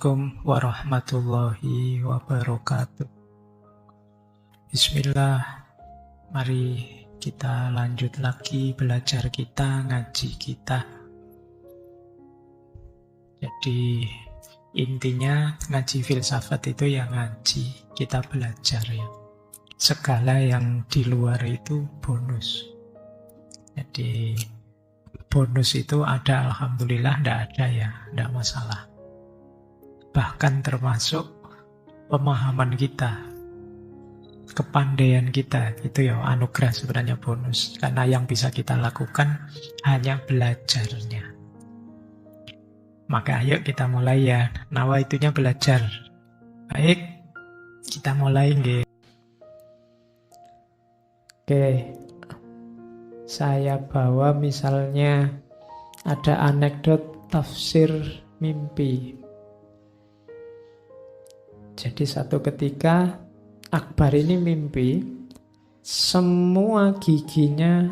Assalamualaikum warahmatullahi wabarakatuh. Bismillah, mari kita lanjut lagi belajar kita, ngaji kita. Jadi intinya ngaji filsafat itu ya ngaji, kita belajar ya. Segala yang di luar itu bonus. Jadi bonus itu ada, alhamdulillah, tidak ada ya, tidak masalah. Bahkan termasuk pemahaman kita, kepandaian kita, itu ya anugerah sebenarnya bonus. Karena yang bisa kita lakukan hanya belajarnya. Maka ayo kita mulai ya, nawaitunya belajar. Baik, kita mulai nggih. Oke, saya bawa misalnya ada anekdot tafsir mimpi. Jadi satu ketika Akbar ini mimpi semua giginya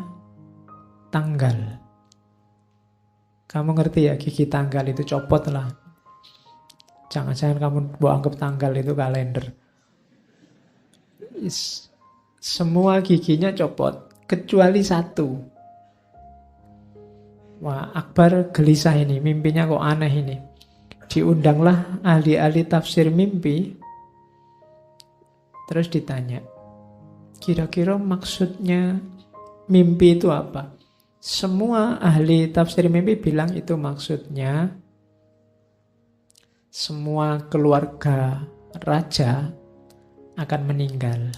tanggal. Kamu ngerti ya, gigi tanggal itu copot lah. Jangan-jangan kamu mau anggap tanggal itu kalender. Semua giginya copot kecuali satu. Wah, Akbar gelisah ini, mimpinya kok aneh ini. Diundanglah ahli-ahli tafsir mimpi. Terus ditanya, kira-kira maksudnya mimpi itu apa? Semua ahli tafsir mimpi bilang itu maksudnya semua keluarga raja akan meninggal.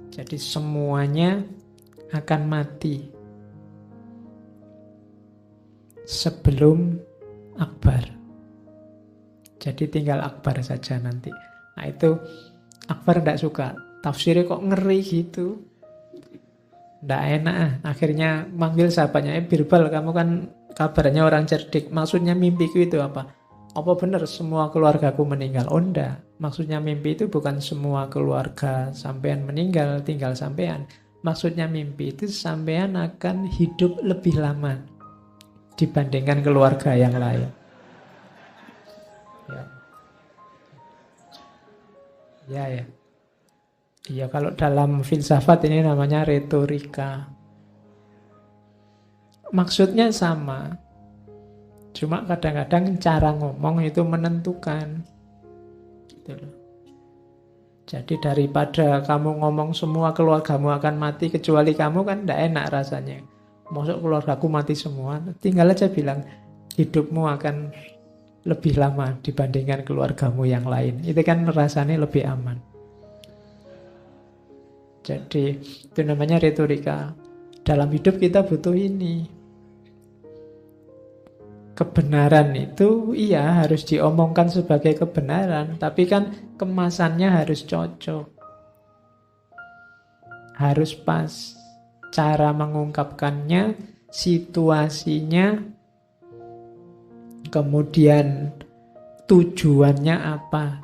Jadi semuanya akan mati sebelum Akbar. Jadi tinggal Akbar saja nanti. Nah itu Akbar tidak suka. Tafsirnya kok ngeri gitu. Tidak enak. Akhirnya manggil sahabatnya, Birbal, kamu kan kabarnya orang cerdik. Maksudnya mimpiku itu apa? Apa benar semua keluargaku meninggal? Oh enggak. Maksudnya mimpi itu bukan semua keluarga sampean meninggal, tinggal sampean. Maksudnya mimpi itu sampean akan hidup lebih lama dibandingkan keluarga yang lain. Ya. Iya, kalau dalam filsafat ini namanya retorika. Maksudnya sama. Cuma kadang-kadang cara ngomong itu menentukan. Gitu loh. Jadi daripada kamu ngomong semua keluargamu akan mati kecuali kamu, kan tidak enak rasanya. Maksud keluargaku mati semua, tinggal aja bilang hidupmu akan lebih lama dibandingkan keluargamu yang lain. Itu kan rasanya lebih aman. Jadi itu namanya retorika. Dalam hidup kita butuh ini. Kebenaran itu iya harus diomongkan sebagai kebenaran, tapi kan kemasannya harus cocok. Harus pas. Cara mengungkapkannya, situasinya, kemudian tujuannya apa.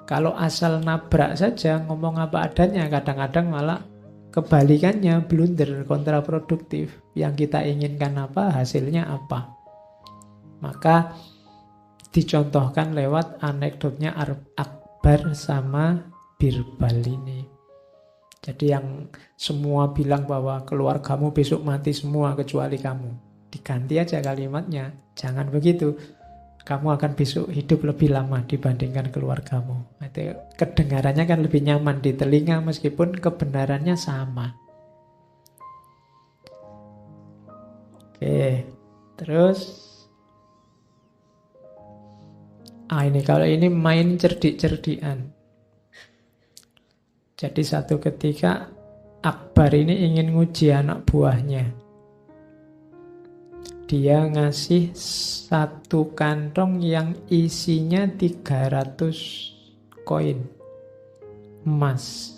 Kalau asal nabrak saja, ngomong apa adanya, kadang-kadang malah kebalikannya, blunder, kontraproduktif. Yang kita inginkan apa, hasilnya apa. Maka dicontohkan lewat anekdotnya Akbar sama Birbal ini. Jadi yang semua bilang bahwa keluargamu besok mati semua kecuali kamu. Diganti aja kalimatnya. Jangan begitu. Kamu akan besok hidup lebih lama dibandingkan keluargamu. Itu kedengarannya kan lebih nyaman di telinga meskipun kebenarannya sama. Oke. Terus ini kalau ini main cerdik-cerdikan. Jadi satu ketika Akbar ini ingin nguji anak buahnya. Dia ngasih satu kantong yang isinya 300 koin emas.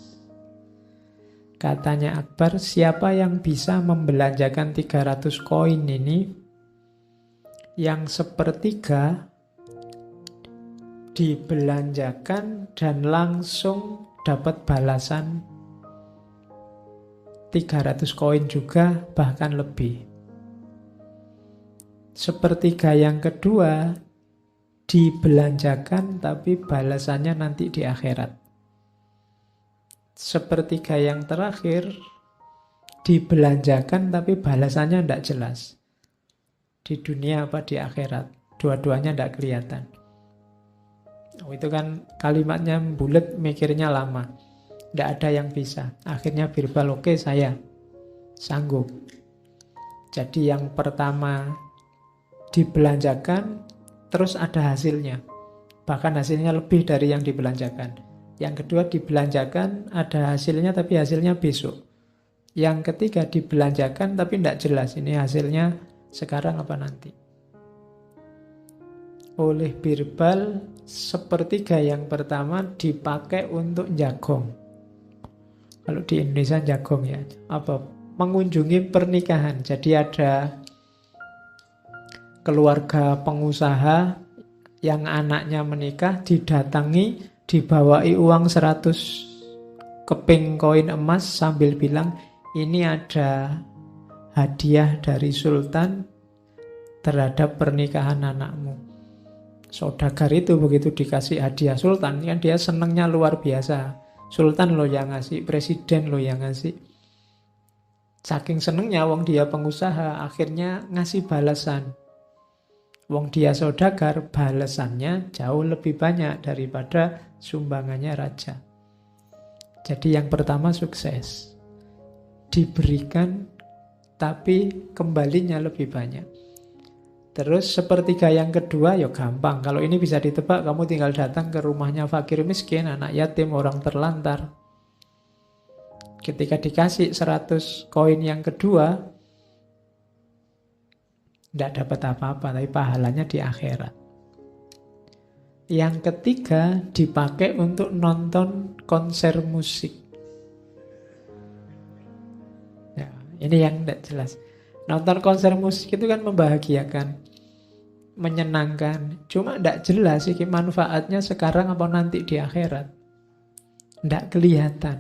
Katanya Akbar, siapa yang bisa membelanjakan 300 koin ini yang sepertiga dibelanjakan dan langsung dapat balasan 300 koin juga, bahkan lebih. Sepertiga yang kedua dibelanjakan tapi balasannya nanti di akhirat. Sepertiga yang terakhir dibelanjakan tapi balasannya tidak jelas. Di dunia apa di akhirat. Dua-duanya tidak kelihatan. Oh, itu kan kalimatnya bulat, mikirnya lama. Tidak ada yang bisa. Akhirnya Birbal, oke, saya sanggup. Jadi yang pertama dibelanjakan, terus ada hasilnya. Bahkan hasilnya lebih dari yang dibelanjakan. Yang kedua dibelanjakan, ada hasilnya tapi hasilnya besok. Yang ketiga dibelanjakan tapi tidak jelas ini hasilnya sekarang apa nanti. Oleh Birbal, sepertiga yang pertama dipakai untuk jagong. Kalau di Indonesia jagong ya, mengunjungi pernikahan. Jadi ada keluarga pengusaha yang anaknya menikah, didatangi, dibawai uang 100 keping koin emas sambil bilang, ini ada hadiah dari sultan terhadap pernikahan anakmu. Saudagar itu begitu dikasih hadiah sultan, kan dia senangnya luar biasa. Sultan lo yang ngasih, presiden lo yang ngasih. Saking senengnya wong dia pengusaha, akhirnya ngasih balasan. Wong dia saudagar, balasannya jauh lebih banyak daripada sumbangannya raja. Jadi yang pertama sukses. Diberikan, tapi kembalinya lebih banyak. Terus sepertiga yang kedua, ya gampang. Kalau ini bisa ditebak, kamu tinggal datang ke rumahnya fakir miskin, anak yatim, orang terlantar. Ketika dikasih 100 koin yang kedua, tidak dapat apa-apa, tapi pahalanya di akhirat. Yang ketiga dipakai untuk nonton konser musik. Ya, ini yang tidak jelas. Nonton konser musik itu kan membahagiakan, menyenangkan. Cuma tidak jelas sih manfaatnya sekarang apa nanti di akhirat. Tidak kelihatan.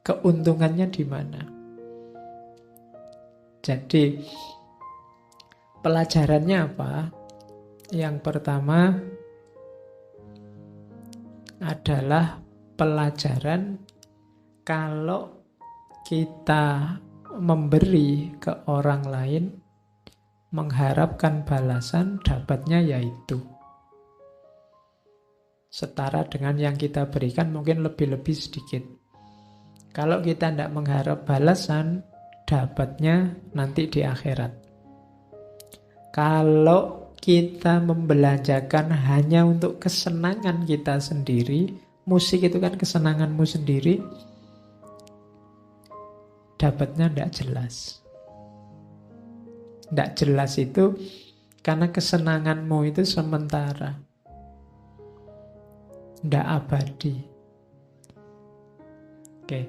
Keuntungannya di mana. Jadi pelajarannya apa? Yang pertama adalah pelajaran kalau kita memberi ke orang lain, mengharapkan balasan, dapatnya yaitu setara dengan yang kita berikan, mungkin lebih-lebih sedikit. Kalau kita tidak mengharap balasan, dapatnya nanti di akhirat. Kalau kita membelanjakan hanya untuk kesenangan kita sendiri, musik itu kan kesenanganmu sendiri, dapatnya tidak jelas. Tidak jelas itu karena kesenanganmu itu sementara, tidak abadi. Oke.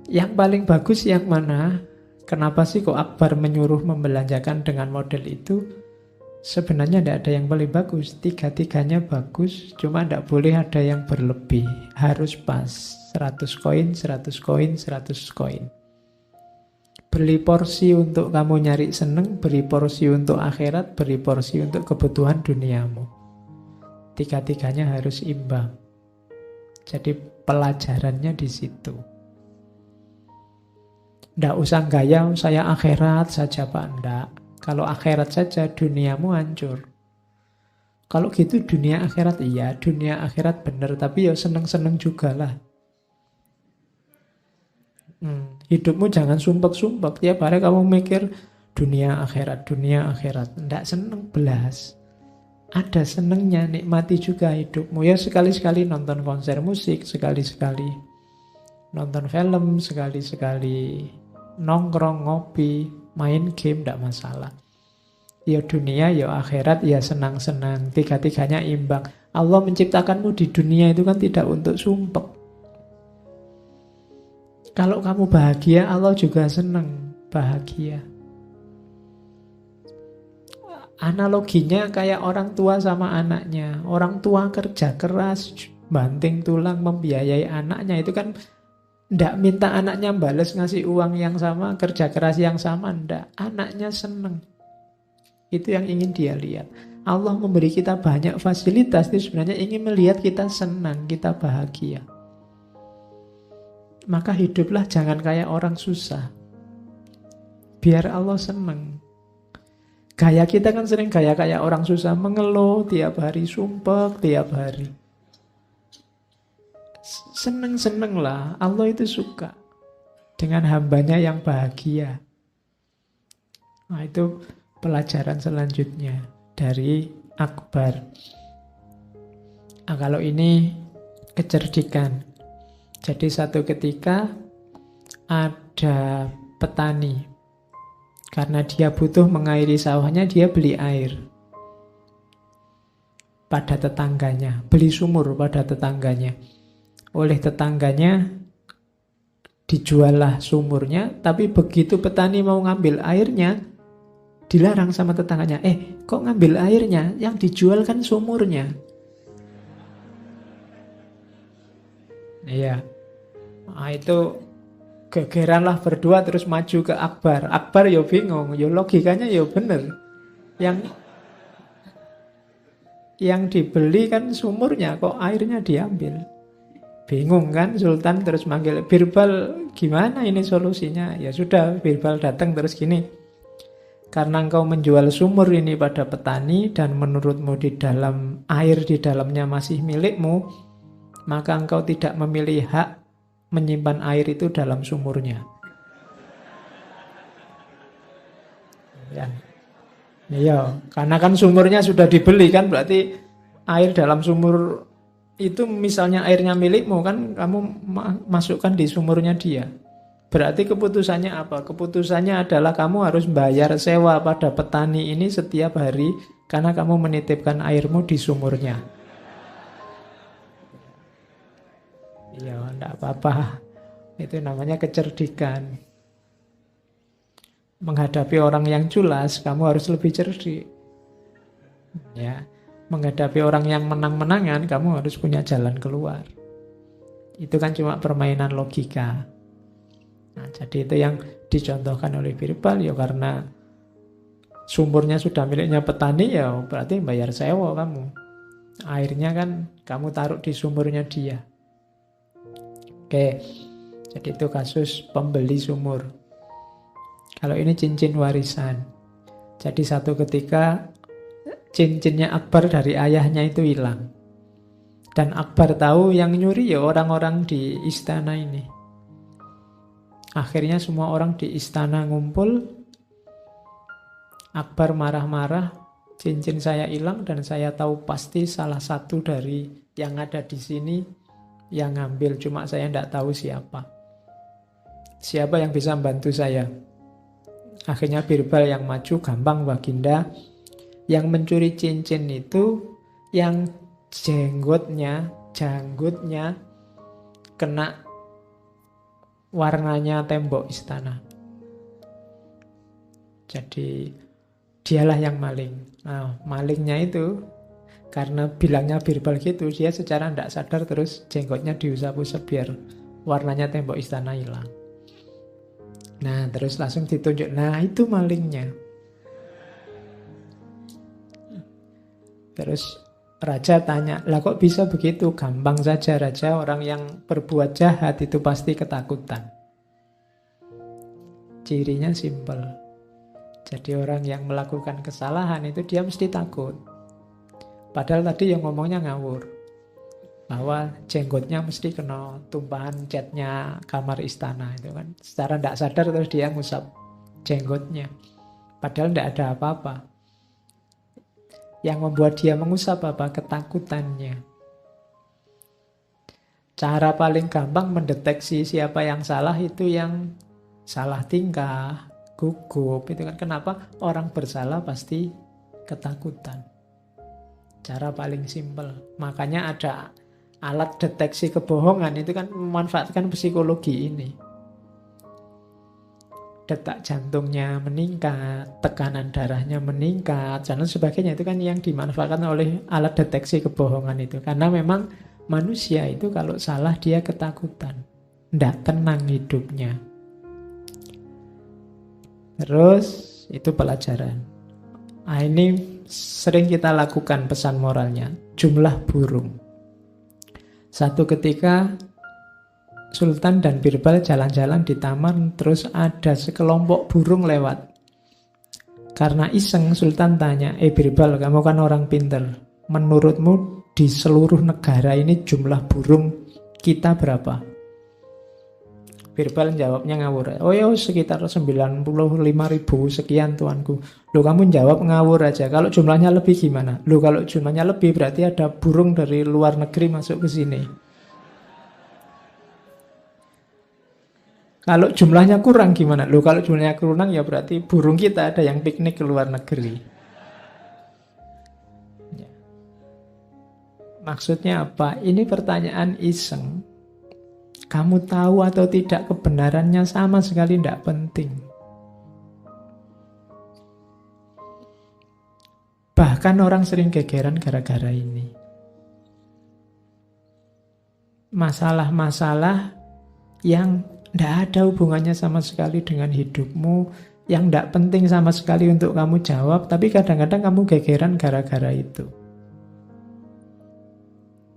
Yang paling bagus yang mana? Kenapa sih kok Akbar menyuruh membelanjakan dengan model itu? Sebenarnya tidak ada yang paling bagus. Tiga-tiganya bagus, cuma tidak boleh ada yang berlebih. Harus pas. 100 koin, 100 koin, 100 koin. Beri porsi untuk kamu nyari seneng, beri porsi untuk akhirat, beri porsi untuk kebutuhan duniamu. Tiga-tiganya harus imbang. Jadi pelajarannya di situ. Tidak usah gaya, saya akhirat saja Pak. Tidak. Kalau akhirat saja, duniamu hancur. Kalau gitu dunia akhirat, iya, dunia akhirat benar, tapi ya seneng-seneng juga lah. Hidupmu jangan sumpek-sumpek. Tiap hari kamu mikir dunia akhirat, dunia akhirat. Tidak seneng belas. Ada senengnya, nikmati juga hidupmu. Ya sekali-sekali nonton konser musik, sekali-sekali nonton film, sekali-sekali nongkrong, ngopi, main game, tidak masalah. Ya dunia, ya akhirat, ya senang-senang. Tiga-tiganya imbang. Allah menciptakanmu di dunia itu kan tidak untuk sumpek. Kalau kamu bahagia, Allah juga senang bahagia. Analoginya kayak orang tua sama anaknya. Orang tua kerja keras, banting tulang membiayai anaknya. Itu kan tidak minta anaknya balas ngasih uang yang sama, kerja keras yang sama. Tidak, anaknya senang. Itu yang ingin dia lihat. Allah memberi kita banyak fasilitas itu sebenarnya ingin melihat kita senang, kita bahagia. Maka hiduplah jangan kayak orang susah. Biar Allah senang. Gaya kita kan sering gaya kayak orang susah, mengeluh tiap hari, sumpek tiap hari. Seneng-seneng lah, Allah itu suka dengan hambanya yang bahagia. Nah itu pelajaran selanjutnya dari Akbar. Nah, kalau ini kecerdikan. Jadi satu ketika ada petani, karena dia butuh mengairi sawahnya, dia beli air pada tetangganya, beli sumur pada tetangganya. Oleh tetangganya dijuallah sumurnya, tapi begitu petani mau ngambil airnya, dilarang sama tetangganya. Kok ngambil airnya? Yang dijual kan sumurnya. Iya. Nah, itu gegeranlah berdua terus maju ke Akbar. Akbar yo bingung, yo logikanya yo bener. Yang dibeli kan sumurnya, kok airnya diambil. Bingung kan Sultan, terus manggil Birbal, gimana ini solusinya? Ya sudah, Birbal datang terus gini. Karena engkau menjual sumur ini pada petani dan menurutmu di dalam air di dalamnya masih milikmu, maka engkau tidak memilih hak menyimpan air itu dalam sumurnya. Ya. Iya, karena kan sumurnya sudah dibeli kan, berarti air dalam sumur itu misalnya airnya milikmu kan, kamu masukkan di sumurnya dia. Berarti keputusannya apa? Keputusannya adalah kamu harus bayar sewa pada petani ini setiap hari karena kamu menitipkan airmu di sumurnya. Iya, enggak apa-apa. Itu namanya kecerdikan. Menghadapi orang yang culas, kamu harus lebih cerdik. Ya, menghadapi orang yang menang-menangan, kamu harus punya jalan keluar. Itu kan cuma permainan logika. Nah, jadi itu yang dicontohkan oleh Birbal, ya karena sumurnya sudah miliknya petani, ya berarti bayar sewa kamu. Airnya kan kamu taruh di sumurnya dia. Oke, jadi itu kasus pembeli sumur. Kalau ini cincin warisan. Jadi satu ketika cincinnya Akbar dari ayahnya itu hilang. Dan Akbar tahu yang nyuri ya orang-orang di istana ini. Akhirnya semua orang di istana ngumpul. Akbar marah-marah, cincin saya hilang dan saya tahu pasti salah satu dari yang ada di sini yang ngambil, cuma saya tidak tahu siapa. Siapa yang bisa membantu saya? Akhirnya Birbal yang maju, gampang Baginda. Yang mencuri cincin itu yang janggutnya kena warnanya tembok istana. Jadi dialah yang maling. Nah, malingnya itu karena bilangnya Birbal gitu, dia secara tidak sadar terus jenggotnya diusap-usap biar warnanya tembok istana hilang. Nah, terus langsung ditunjuk. Nah, itu malingnya. Terus raja tanya, lah kok bisa begitu? Gampang saja raja, orang yang berbuat jahat itu pasti ketakutan. Cirinya simpel. Jadi orang yang melakukan kesalahan itu dia mesti takut. Padahal tadi yang ngomongnya ngawur. Bahwa jenggotnya mesti kena tumpahan catnya kamar istana itu kan. Secara tidak sadar terus dia ngusap jenggotnya. Padahal tidak ada apa-apa. Yang membuat dia mengusap apa? Ketakutannya. Cara paling gampang mendeteksi siapa yang salah itu yang salah tingkah, gugup. Itu kan kenapa orang bersalah pasti ketakutan. Cara paling simpel. Makanya ada alat deteksi kebohongan itu kan memanfaatkan psikologi ini. Detak jantungnya meningkat, tekanan darahnya meningkat, dan sebagainya. Itu kan yang dimanfaatkan oleh alat deteksi kebohongan itu. Karena memang manusia itu kalau salah dia ketakutan. Tidak tenang hidupnya. Terus itu pelajaran. Nah, ini sering kita lakukan pesan moralnya. Jumlah burung. Satu ketika Sultan dan Birbal jalan-jalan di taman, terus ada sekelompok burung lewat. Karena iseng, Sultan tanya, Birbal, kamu kan orang pinter. Menurutmu di seluruh negara ini jumlah burung kita berapa? Birbal jawabnya ngawur. Oh ya sekitar 95.000 sekian tuanku. Loh kamu jawab ngawur aja. Kalau jumlahnya lebih gimana? Loh kalau jumlahnya lebih berarti ada burung dari luar negeri masuk ke sini. Kalau jumlahnya kurang gimana? Loh kalau jumlahnya kurang ya berarti burung kita ada yang piknik ke luar negeri. Ya. Maksudnya apa? Ini pertanyaan iseng. Kamu tahu atau tidak kebenarannya sama sekali tidak penting. Bahkan orang sering gegeran gara-gara ini. Masalah-masalah yang tidak ada hubungannya sama sekali dengan hidupmu, yang tidak penting sama sekali untuk kamu jawab, tapi kadang-kadang kamu gegeran gara-gara itu.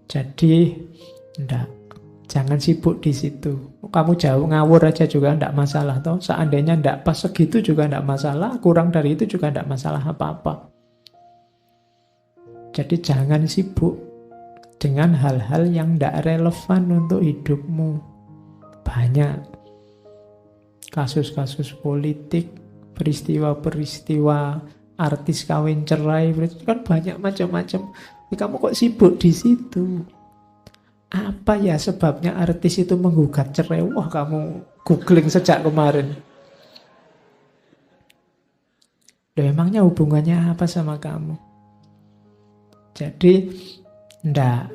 Jadi, tidak. Jangan sibuk di situ. Kamu jauh ngawur aja juga tidak masalah. Toh. Seandainya tidak pas segitu juga tidak masalah. Kurang dari itu juga tidak masalah apa-apa. Jadi jangan sibuk dengan hal-hal yang tidak relevan untuk hidupmu. Banyak kasus-kasus politik, peristiwa-peristiwa artis kawin cerai, kan banyak macam-macam. Kamu kok sibuk di situ? Apa ya sebabnya artis itu menggugat cerai? Wah, kamu googling sejak kemarin. Loh, emangnya hubungannya apa sama kamu? Jadi, ndak.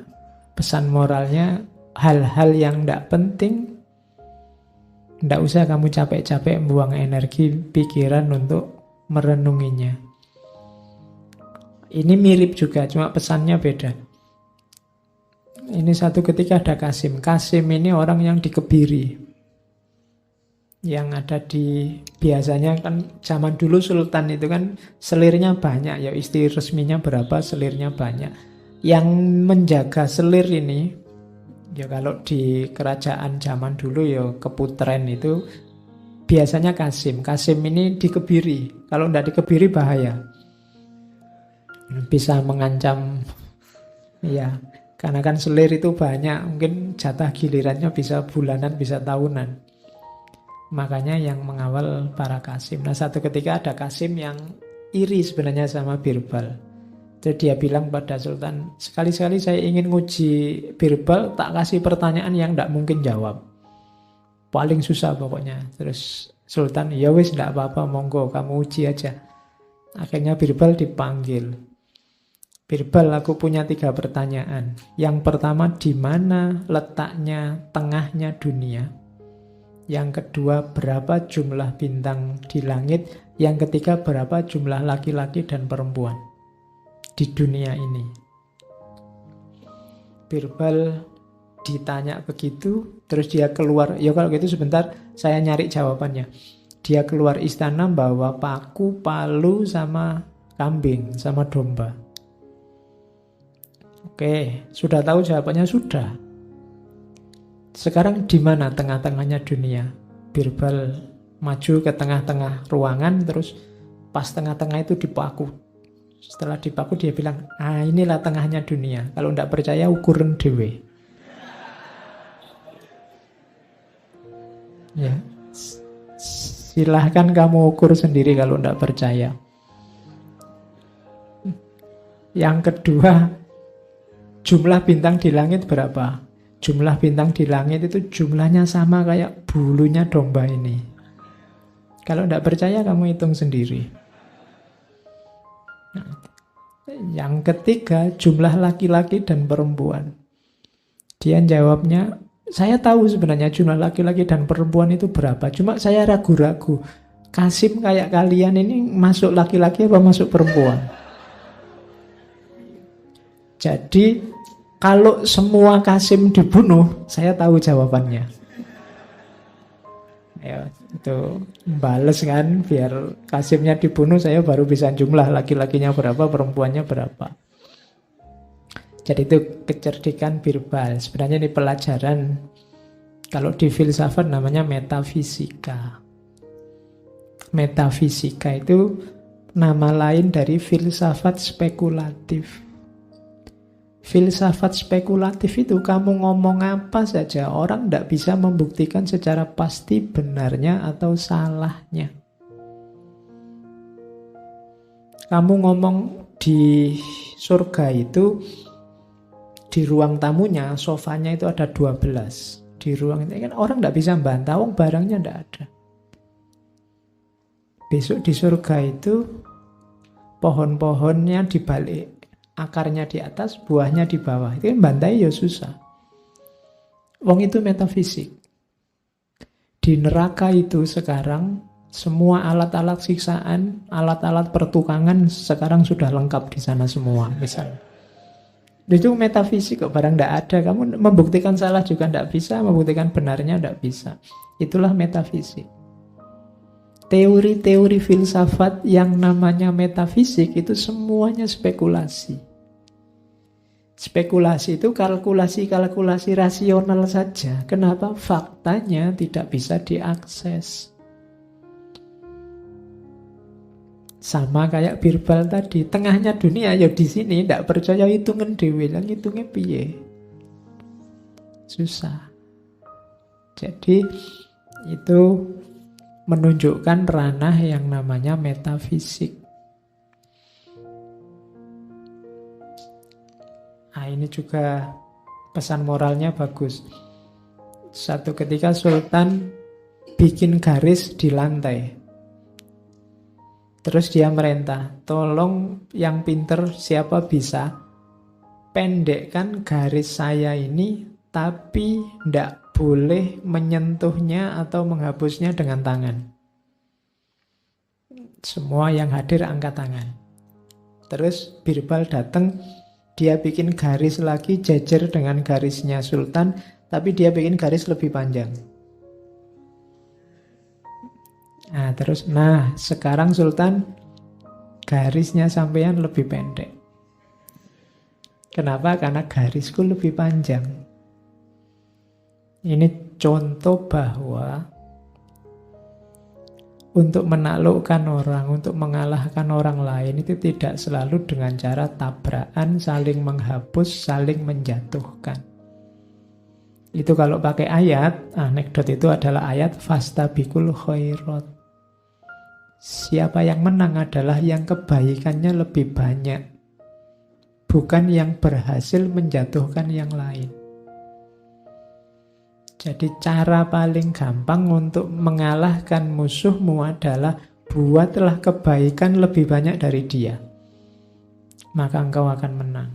Pesan moralnya, hal-hal yang ndak penting, ndak usah kamu capek-capek buang energi pikiran untuk merenunginya. Ini mirip juga, cuma pesannya beda. Ini satu ketika ada Kasim. Kasim ini orang yang dikebiri. Yang ada di, biasanya kan zaman dulu Sultan itu kan selirnya banyak. Ya istri resminya berapa, selirnya banyak. Yang menjaga selir ini, ya kalau di kerajaan zaman dulu ya keputren itu, biasanya Kasim. Kasim ini dikebiri. Kalau tidak dikebiri bahaya. Bisa mengancam, ya. Karena kan selir itu banyak, mungkin jatah gilirannya bisa bulanan, bisa tahunan. Makanya yang mengawal para Kasim. Nah satu ketika ada Kasim yang iri sebenarnya sama Birbal. Jadi dia bilang pada Sultan, sekali-sekali saya ingin nguji Birbal, tak kasih pertanyaan yang tidak mungkin jawab. Paling susah pokoknya. Terus Sultan, ya wis tidak apa-apa, monggo kamu uji aja. Akhirnya Birbal dipanggil. Birbal, aku punya 3 pertanyaan. Yang pertama, di mana letaknya tengahnya dunia? Yang kedua, berapa jumlah bintang di langit? Yang ketiga, berapa jumlah laki-laki dan perempuan di dunia ini? Birbal ditanya begitu, terus dia keluar. Ya kalau gitu sebentar, saya nyari jawabannya. Dia keluar istana bawa paku, palu, sama kambing, sama domba. Oke, sudah tahu jawabannya? Sudah. Sekarang di mana tengah-tengahnya dunia? Birbal maju ke tengah-tengah ruangan, terus pas tengah-tengah itu dipaku. Setelah dipaku dia bilang, inilah tengahnya dunia. Kalau tidak percaya ukuran dewe. Ya, silahkan kamu ukur sendiri kalau tidak percaya. Yang kedua, jumlah bintang di langit berapa? Jumlah bintang di langit itu jumlahnya sama kayak bulunya domba ini. Kalau tidak percaya kamu hitung sendiri. Nah, yang ketiga, jumlah laki-laki dan perempuan. Dia jawabnya, saya tahu sebenarnya jumlah laki-laki dan perempuan itu berapa. Cuma saya ragu-ragu. Kasim kayak kalian ini masuk laki-laki apa masuk perempuan? Jadi kalau semua Kasim dibunuh, saya tahu jawabannya. Ya, Itu bales kan, biar Kasimnya dibunuh, saya baru bisa jumlah laki-lakinya berapa, perempuannya berapa. Jadi itu kecerdikan Birbal. Sebenarnya ini pelajaran, kalau di filsafat namanya metafisika. Metafisika itu nama lain dari filsafat spekulatif. Filsafat spekulatif itu kamu ngomong apa saja, orang tidak bisa membuktikan secara pasti benarnya atau salahnya. Kamu ngomong di surga itu, di ruang tamunya, sofanya itu ada 12. Di ruang ini kan orang tidak bisa bantah, barangnya tidak ada. Besok di surga itu, pohon-pohonnya dibalik, akarnya di atas, buahnya di bawah. Itu kan bantai ya susah. Wong itu metafisik. Di neraka itu sekarang, semua alat-alat siksaan, alat-alat pertukangan sekarang sudah lengkap di sana semua, misalnya. Itu metafisik kok, barang tidak ada. Kamu membuktikan salah juga tidak bisa, membuktikan benarnya tidak bisa. Itulah metafisik. Teori-teori filsafat yang namanya metafisik itu semuanya spekulasi. Spekulasi itu kalkulasi-kalkulasi rasional saja. Kenapa? Faktanya tidak bisa diakses. Sama kayak Birbal tadi, tengahnya dunia ya di sini, tidak percaya hitungan dewe, lan hitungnya piye? Susah. Jadi itu menunjukkan ranah yang namanya metafisik. Nah, ini juga pesan moralnya bagus. Satu ketika Sultan bikin garis di lantai. Terus dia merintah, tolong yang pinter siapa bisa pendekkan garis saya ini, tapi tidak boleh menyentuhnya atau menghapusnya dengan tangan. Semua yang hadir angkat tangan. Terus Birbal datang, dia bikin garis lagi jajar dengan garisnya Sultan, tapi dia bikin garis lebih panjang. Nah, sekarang Sultan garisnya sampean lebih pendek. Kenapa? Karena garisku lebih panjang. Ini contoh bahwa untuk menaklukkan orang, untuk mengalahkan orang lain itu tidak selalu dengan cara tabrakan, saling menghapus, saling menjatuhkan. Itu kalau pakai ayat, anekdot itu adalah ayat fastabikul khairat. Siapa yang menang adalah yang kebaikannya lebih banyak, bukan yang berhasil menjatuhkan yang lain. Jadi cara paling gampang untuk mengalahkan musuhmu adalah buatlah kebaikan lebih banyak dari dia. Maka engkau akan menang.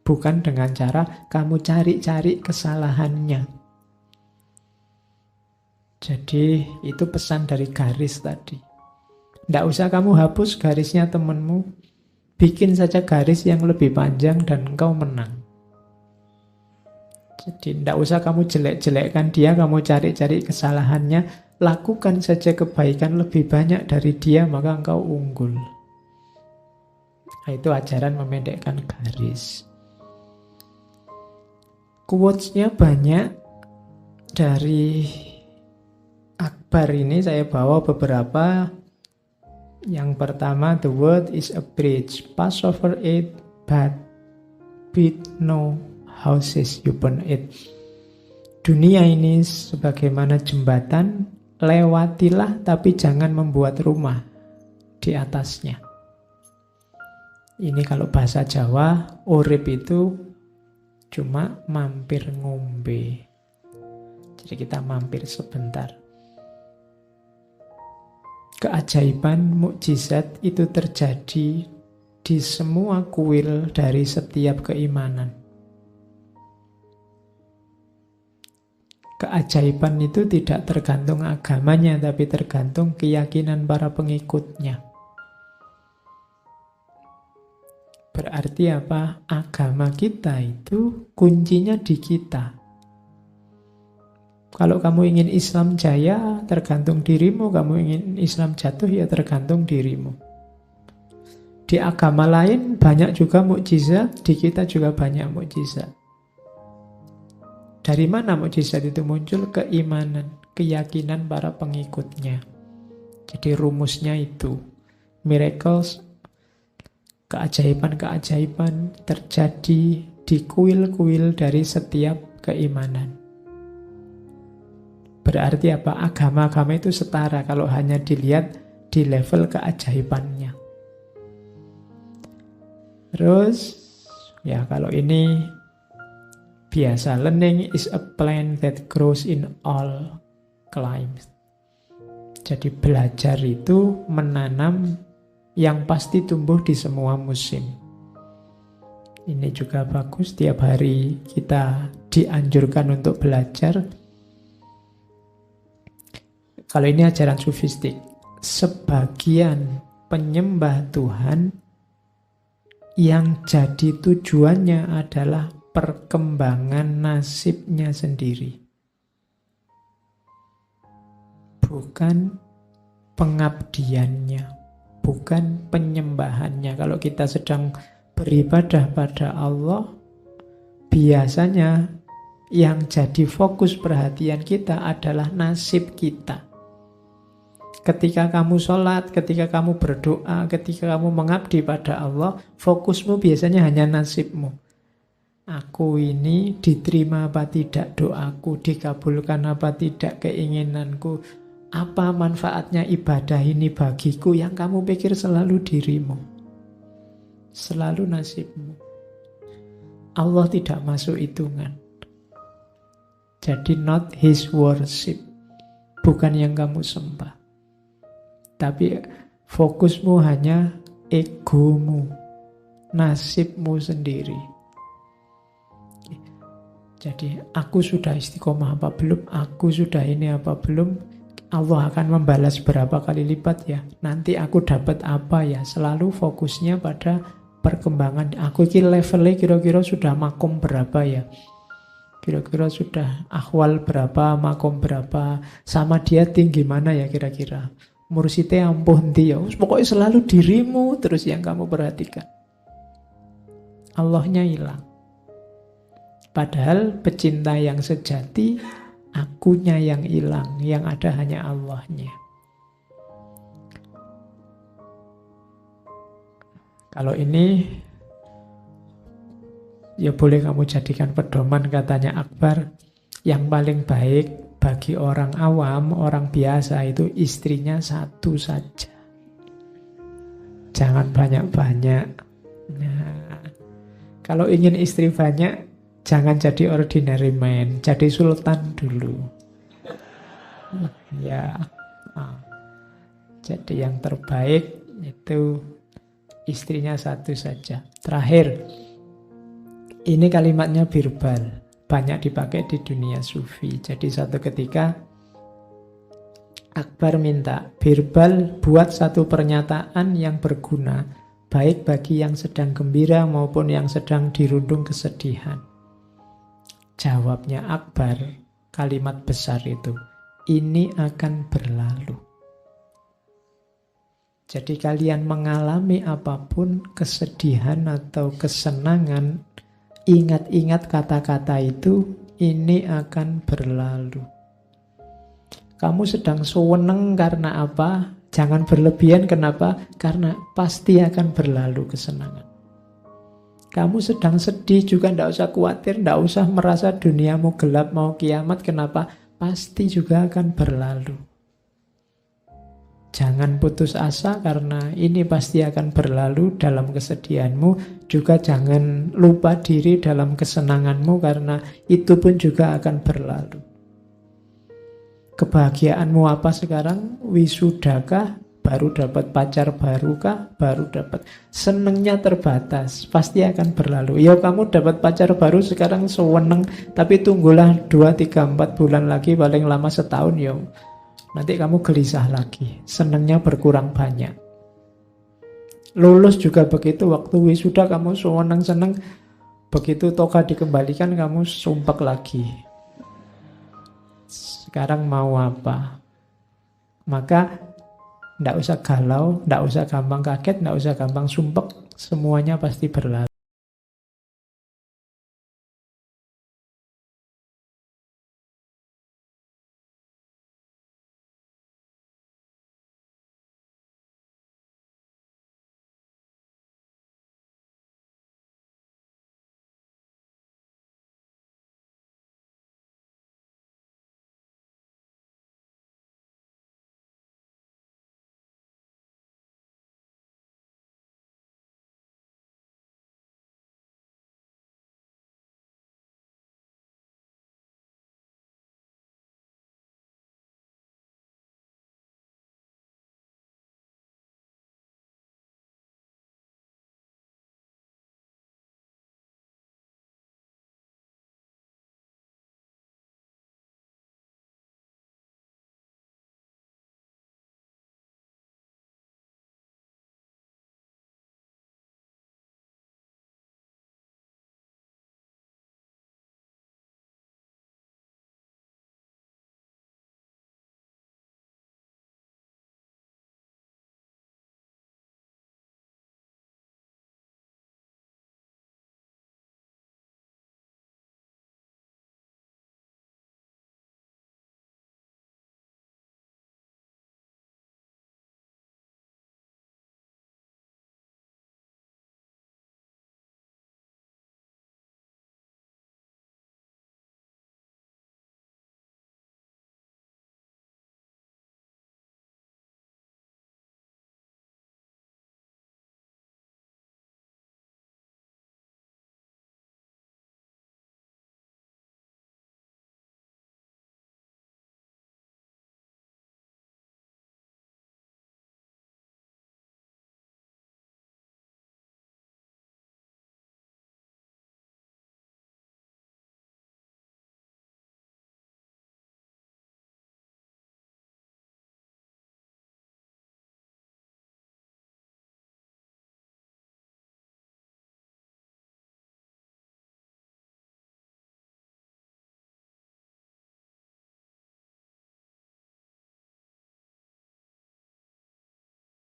Bukan dengan cara kamu cari-cari kesalahannya. Jadi itu pesan dari garis tadi. Tidak usah kamu hapus garisnya temanmu. Bikin saja garis yang lebih panjang dan engkau menang. Jadi tidak usah kamu jelek-jelekkan dia, kamu cari-cari kesalahannya. Lakukan saja kebaikan lebih banyak dari dia, maka engkau unggul. Nah, itu ajaran memendekkan garis. Quotes-nya banyak. Dari Akbar ini saya bawa beberapa. Yang pertama, the world is a bridge. Pass over it, but build no houses upon it. Dunia ini sebagaimana jembatan, lewatilah tapi jangan membuat rumah di atasnya. Ini kalau bahasa Jawa, urip itu cuma mampir ngombe. Jadi kita mampir sebentar. Keajaiban, mukjizat itu terjadi di semua kuil dari setiap keimanan. Keajaiban itu tidak tergantung agamanya, tapi tergantung keyakinan para pengikutnya. Berarti apa? Agama kita itu kuncinya di kita. Kalau kamu ingin Islam jaya, tergantung dirimu. Kamu ingin Islam jatuh, ya tergantung dirimu. Di agama lain banyak juga mukjizat, di kita juga banyak mukjizat. Dari mana mukjizat itu muncul? Keimanan, keyakinan para pengikutnya. Jadi rumusnya itu, miracles, keajaiban-keajaiban terjadi di kuil-kuil dari setiap keimanan. Berarti apa? Agama-agama itu setara kalau hanya dilihat di level keajaibannya. Terus, ya kalau ini biasa, learning is a plant that grows in all climes. Jadi belajar itu menanam yang pasti tumbuh di semua musim. Ini juga bagus, tiap hari kita dianjurkan untuk belajar. Kalau ini ajaran sufistik, sebagian penyembah Tuhan yang jadi tujuannya adalah perkembangan nasibnya sendiri, bukan pengabdiannya, bukan penyembahannya. Kalau kita sedang beribadah pada Allah, biasanya yang jadi fokus perhatian kita adalah nasib kita. Ketika kamu sholat, ketika kamu berdoa, ketika kamu mengabdi pada Allah, fokusmu biasanya hanya nasibmu. Aku ini diterima apa tidak doaku, dikabulkan apa tidak keinginanku, apa manfaatnya ibadah ini bagiku. Yang kamu pikir selalu dirimu, selalu nasibmu. Allah tidak masuk hitungan. Jadi not his worship, bukan yang kamu sembah. Tapi fokusmu hanya egomu, nasibmu sendiri. Jadi aku sudah istiqomah apa belum, aku sudah ini apa belum, Allah akan membalas berapa kali lipat ya, nanti aku dapat apa ya. Selalu fokusnya pada perkembangan. Aku levelnya kira-kira sudah makom berapa ya, kira-kira sudah ahwal berapa, makom berapa, sama dia tinggi mana ya kira-kira, mursite ampuh nanti ya. Pokoknya selalu dirimu terus yang kamu perhatikan. Allahnya hilang. Padahal pecinta yang sejati, akunya yang hilang, yang ada hanya Allahnya. Kalau ini ya boleh kamu jadikan pedoman, katanya Akbar. Yang paling baik bagi orang awam, orang biasa itu istrinya satu saja. Jangan banyak-banyak. Nah, kalau ingin istri banyak, jangan jadi ordinary man, jadi sultan dulu. Ya, jadi yang terbaik itu istrinya satu saja. Terakhir, ini kalimatnya Birbal, banyak dipakai di dunia sufi. Jadi satu ketika Akbar minta, Birbal buat satu pernyataan yang berguna, baik bagi yang sedang gembira maupun yang sedang dirundung kesedihan. Jawabnya Akbar, kalimat besar itu, ini akan berlalu. Jadi kalian mengalami apapun, kesedihan atau kesenangan, ingat-ingat kata-kata itu, ini akan berlalu. Kamu sedang seneng karena apa? Jangan berlebihan, kenapa? Karena pasti akan berlalu kesenangan. Kamu sedang sedih juga tidak usah khawatir, tidak usah merasa duniamu gelap mau kiamat. Kenapa? Pasti juga akan berlalu. Jangan putus asa karena ini pasti akan berlalu dalam kesedihanmu. Juga jangan lupa diri dalam kesenanganmu karena itu pun juga akan berlalu. Kebahagiaanmu apa sekarang? Wisudakah? Baru dapat pacar baru kah? Baru dapat. Senengnya terbatas, pasti akan berlalu. Ya kamu dapat pacar baru sekarang seneng, tapi tunggulah 2, 3, 4 bulan lagi, paling lama setahun ya. Nanti kamu gelisah lagi, senengnya berkurang banyak. Lulus juga begitu, waktu wisuda kamu seneng-seneng, begitu toga dikembalikan kamu sumpek lagi. sekarang mau apa. Maka tidak usah galau, tidak usah gampang kaget, tidak usah gampang sumpek, semuanya pasti berlalu.